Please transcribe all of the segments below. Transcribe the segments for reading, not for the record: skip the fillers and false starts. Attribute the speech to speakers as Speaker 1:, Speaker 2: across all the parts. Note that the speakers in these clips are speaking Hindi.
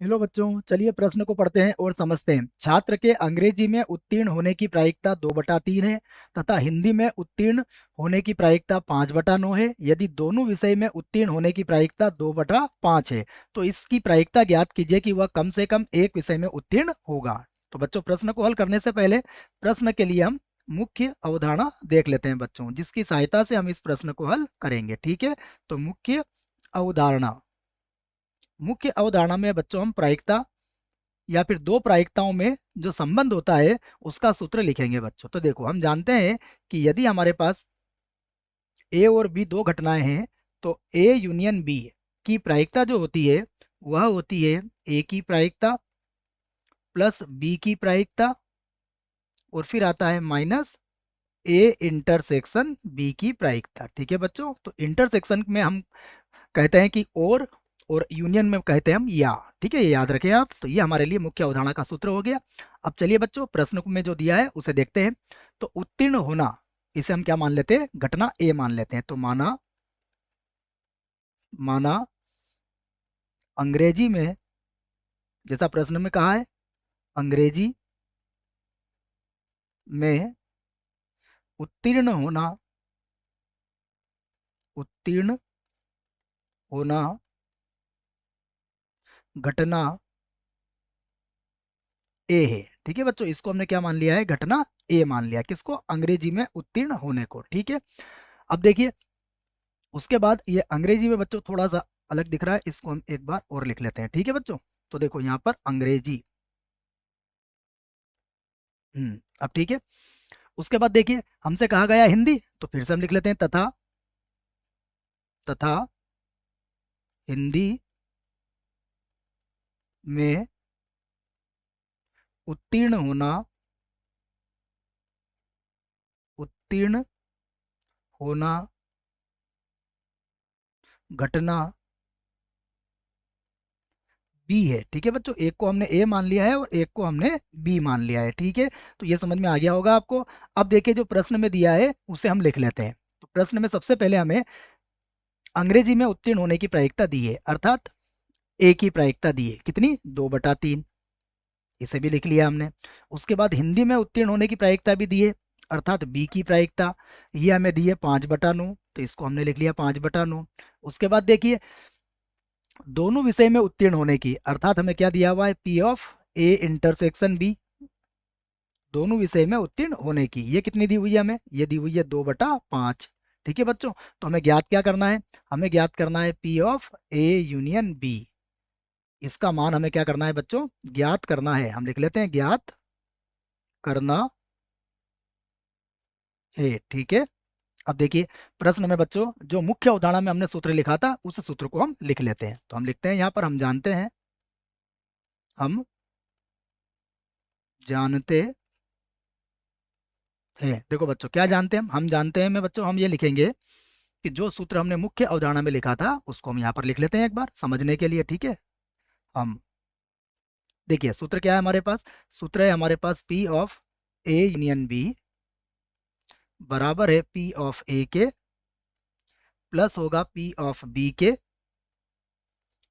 Speaker 1: हेलो बच्चों, चलिए प्रश्न को पढ़ते हैं और समझते हैं। छात्र के अंग्रेजी में उत्तीर्ण होने की प्रायिकता 2/3 है तथा हिंदी में उत्तीर्ण होने की प्रायिकता 5/9 है। यदि दोनों विषय में उत्तीर्ण होने की प्रायिकता 2/5 है तो इसकी प्रायिकता ज्ञात कीजिए कि वह कम से कम एक विषय में उत्तीर्ण होगा। तो बच्चों, प्रश्न को हल करने से पहले प्रश्न के लिए हम मुख्य अवधारणा देख लेते हैं बच्चों, जिसकी सहायता से हम इस प्रश्न को हल करेंगे। ठीक है, तो अवधारणा मुख्य अवधारणा में बच्चों हम प्रायिकता या फिर दो प्रायिकताओं में जो संबंध होता है उसका सूत्र लिखेंगे बच्चों। तो देखो, हम जानते हैं कि यदि हमारे पास ए और बी दो घटनाएं हैं तो ए यूनियन बी की प्रायिकता जो होती है वह होती है ए की प्रायिकता प्लस बी की प्रायिकता और फिर आता है माइनस ए इंटरसेक्शन बी की प्रायिकता। ठीक है बच्चों, तो इंटरसेक्शन में हम कहते हैं कि और यूनियन में कहते हैं हम या। ठीक है, ये याद रखें आप। तो ये हमारे लिए मुख्य अवधारणा का सूत्र हो गया। अब चलिए बच्चों, प्रश्न में जो दिया है उसे देखते हैं। तो उत्तीर्ण होना, इसे हम क्या मान लेते हैं? घटना ए मान लेते हैं। तो माना माना अंग्रेजी में, जैसा प्रश्न में कहा है, अंग्रेजी में उत्तीर्ण होना उत्तीर्ण होना घटना ए है। ठीक है बच्चों, इसको हमने क्या मान लिया है? घटना ए मान लिया। किसको? अंग्रेजी में उत्तीर्ण होने को। ठीक है, अब देखिए उसके बाद ये अंग्रेजी में बच्चों थोड़ा सा अलग दिख रहा है, इसको हम एक बार और लिख लेते हैं। ठीक है बच्चों, तो देखो यहाँ पर अंग्रेजी। अब ठीक है, उसके बाद देखिए हमसे कहा गया हिंदी, तो फिर से हम लिख लेते हैं तथा हिंदी में उत्तीर्ण होना उत्तीर्ण होना घटना बी है। ठीक है बच्चों, एक को हमने ए मान लिया है और एक को हमने बी मान लिया है। ठीक है, तो ये समझ में आ गया होगा आपको। अब देखिए जो प्रश्न में दिया है उसे हम लिख लेते हैं। तो प्रश्न में सबसे पहले हमें अंग्रेजी में उत्तीर्ण होने की प्रायिकता दी है, अर्थात ए की प्रायिकता दी है। कितनी? 2/3। इसे भी लिख लिया हमने। उसके बाद हिंदी में उत्तीर्ण होने की प्रायिकता भी दी है, अर्थात बी की प्रायिकता। ये हमें दी है 5/9, तो इसको हमने लिख लिया 5/9। उसके बाद देखिए दोनों विषय में उत्तीर्ण होने की, अर्थात हमें क्या दिया हुआ है? P of A intersection B. दोनों विषय में उत्तीर्ण होने की ये कितनी दी हुई है? हमें ये दी हुई है 2/5। ठीक है बच्चों, तो हमें ज्ञात क्या करना है? हमें ज्ञात करना है P of A union B. इसका मान हमें क्या करना है बच्चों? ज्ञात करना है। हम लिख लेते हैं ज्ञात करना है। ठीक है, अब देखिए प्रश्न में बच्चों जो मुख्य अवधारणा में हमने सूत्र लिखा था उस सूत्र को हम लिख लेते हैं। तो हम लिखते हैं यहाँ पर, हम जानते हैं। देखो बच्चों, क्या जानते हैं हम जानते हैं में बच्चों हम ये लिखेंगे कि जो सूत्र हमने मुख्य अवधारणा में लिखा था उसको हम यहाँ पर लिख लेते हैं एक बार समझने के लिए। ठीक है, हम देखिए सूत्र क्या है हमारे पास? सूत्र है हमारे पास P of A union B बराबर है पी ऑफ ए के प्लस होगा पी ऑफ बी के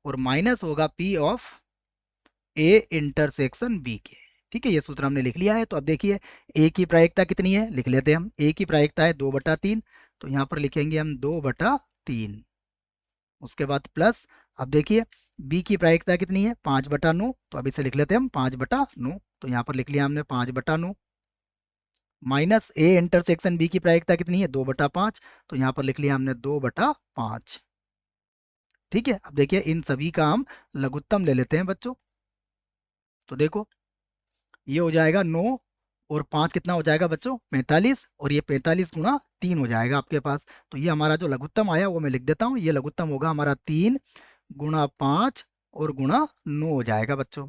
Speaker 1: और माइनस होगा P of A intersection B के। ठीक है, ये सूत्र हमने लिख लिया है। तो अब देखिए ए की प्रायिकता कितनी है, लिख लेते हैं हम। ए की प्रायिकता है 2/3, तो यहाँ पर लिखेंगे हम 2/3। उसके बाद प्लस, अब देखिए बी की प्रायिकता कितनी है? 5/9, तो अब इसे लिख लेते हैं हम 5/9। तो यहाँ पर लिख लिया हमने 5/9 माइनस ए इंटरसेक्शन बी की प्रायिकता कितनी है? 2/5, तो यहाँ पर लिख लिया हमने 2/5। ठीक है, अब देखिए इन सभी का हम लघुत्तम ले लेते हैं बच्चों। तो देखो ये हो जाएगा 9 और 5 कितना हो जाएगा बच्चों? 45, और ये 45 × 3 हो जाएगा आपके पास। तो ये हमारा जो लघुत्तम आया वो मैं लिख देता हूँ। ये लघुत्तम होगा हमारा 3 × 5 और गुणा 9 हो जाएगा बच्चों।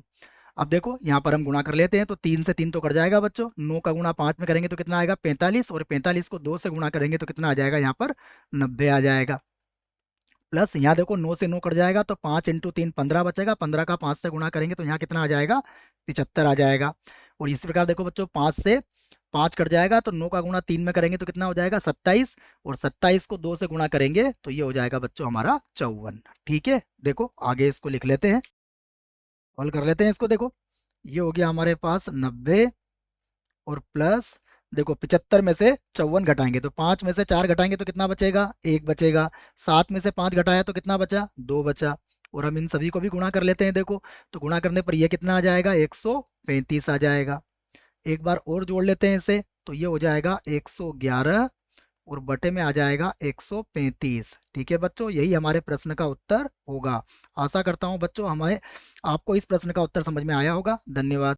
Speaker 1: अब देखो यहाँ पर हम गुणा कर लेते हैं, तो 3 से 3 तो कट जाएगा बच्चों। 9 का गुणा 5 में करेंगे तो कितना आएगा? 45, और 45 को 2 से गुणा करेंगे तो कितना आ जाएगा? यहाँ पर 90 आ जाएगा। प्लस यहाँ देखो 9 से 9 कट जाएगा तो 5 × 3 15 बचेगा। 15 का 5 से गुणा करेंगे तो यहाँ कितना आ जाएगा? 75 आ जाएगा। और इसी प्रकार देखो बच्चों 5 से 5 कट जाएगा तो 9 का गुणा 3 में करेंगे तो कितना हो जाएगा? 27, और 27 को 2 से गुणा करेंगे तो ये हो जाएगा बच्चों हमारा 54। ठीक है, देखो आगे इसको लिख लेते हैं। सॉल्व कर लेते हैं इसको। देखो ये हो गया हमारे पास 90 और प्लस, देखो 75 में से 54 घटाएंगे तो 5 में से 4 घटाएंगे तो कितना बचेगा, 1 बचेगा। 7 में से 5 घटाया तो कितना बचा, 2 बचा। और हम इन सभी को भी गुणा कर लेते हैं। देखो तो गुणा करने पर ये कितना आ जाएगा, 135 आ जाएगा। एक बार और जोड़ लेते हैं इसे, तो ये हो जाएगा 111 और बटे में आ जाएगा 135। ठीक है बच्चों, यही हमारे प्रश्न का उत्तर होगा। आशा करता हूँ बच्चों हमें आपको इस प्रश्न का उत्तर समझ में आया होगा। धन्यवाद।